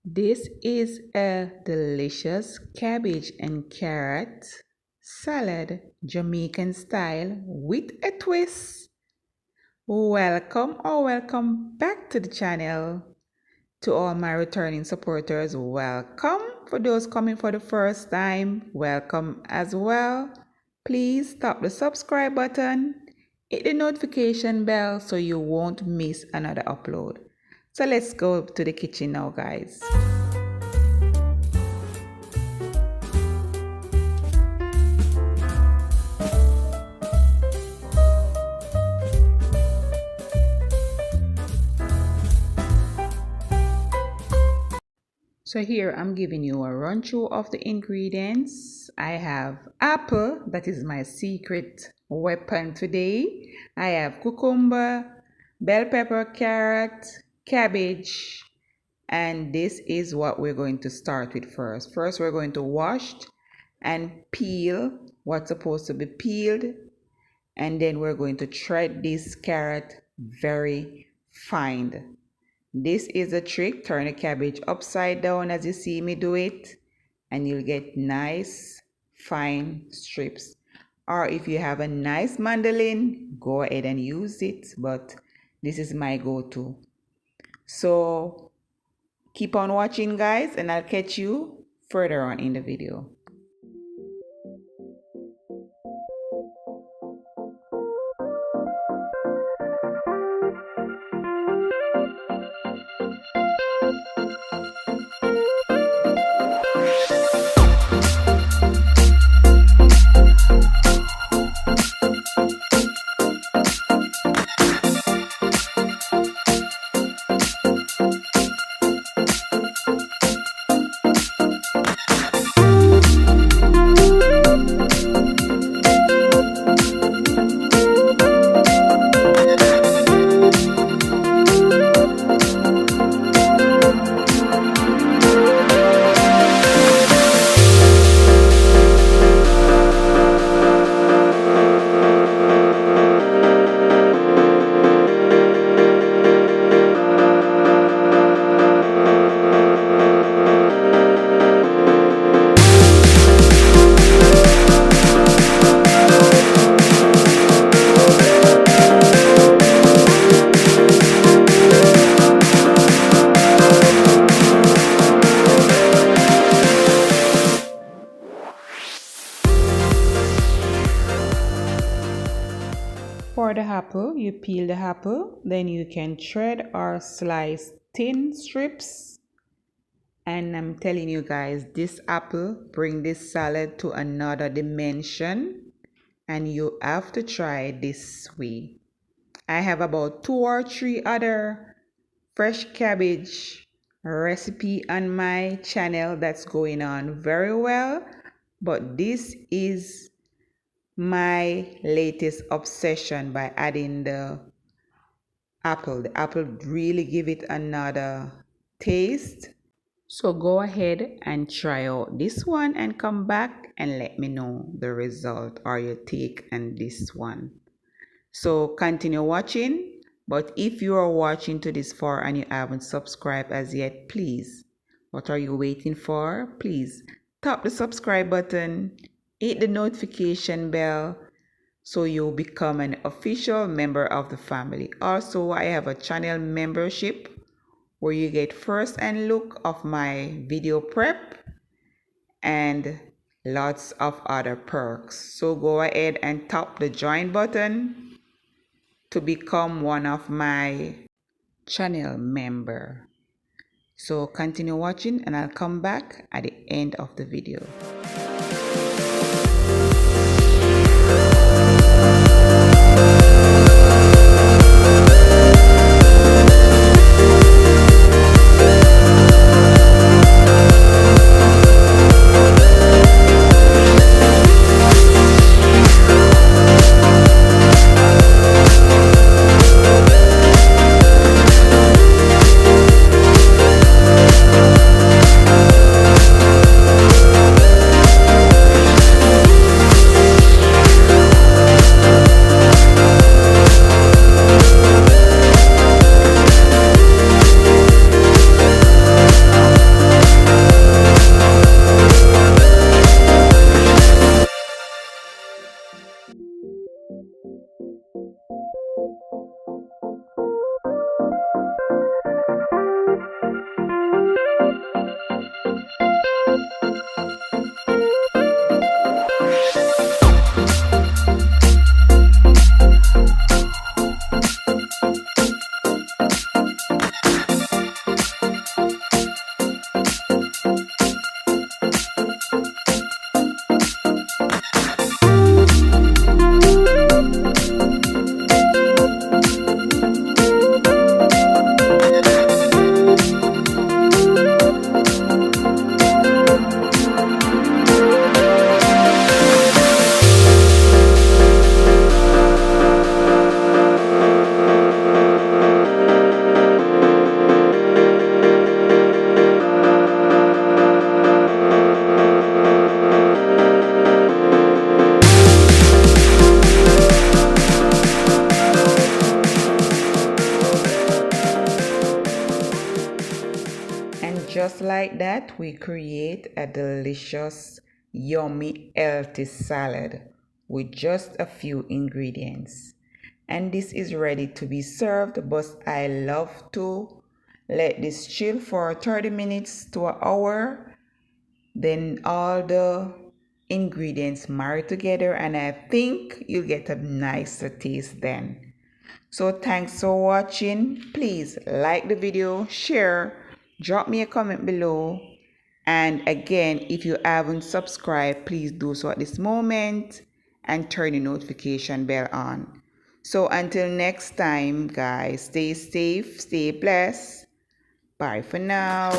This is a delicious cabbage and carrot salad, Jamaican style with a twist. Welcome back to the channel. To all my returning supporters, welcome. For those coming for the first time, welcome as well. Please tap the subscribe button, hit the notification bell so you won't miss another upload. So let's go to the kitchen now, guys. So here I'm giving you a run through of the ingredients. I have apple, that is my secret weapon today. I have cucumber, bell pepper, carrot, cabbage, and this is what we're going to start with first. First, we're going to wash and peel what's supposed to be peeled, and then we're going to shred this carrot very fine. This is a trick. Turn the cabbage upside down as you see me do it, and you'll get nice fine strips. Or if you have a nice mandolin, go ahead and use it, but this is my go-to. So keep on watching, guys, and I'll catch you further on in the video. For the apple, you peel the apple, then you can shred or slice thin strips. And I'm telling you guys, this apple bring this salad to another dimension, and you have to try this way. I have about 2 or 3 other fresh cabbage recipe on my channel that's going on very well, but this is my latest obsession by adding the apple. The apple really give it another taste. So go ahead and try out this one and come back and let me know the result or your take on this one. So continue watching, but if you are watching to this far and you haven't subscribed as yet, please, what are you waiting for? Please tap the subscribe button, hit the notification bell so you become an official member of the family. Also, I have a channel membership where you get first-hand look of my video prep and lots of other perks. So go ahead and tap the join button to become one of my channel member. So continue watching and I'll come back at the end of the video. And just like that, we create a delicious, yummy, healthy salad with just a few ingredients. And this is ready to be served, but I love to let this chill for 30 minutes to an hour. Then all the ingredients marry together, and I think you'll get a nicer taste then. So thanks for watching. Please like the video, share, drop me a comment below. And again, if you haven't subscribed, please do so at this moment and turn the notification bell on. So until next time, guys, stay safe, stay blessed. Bye for now.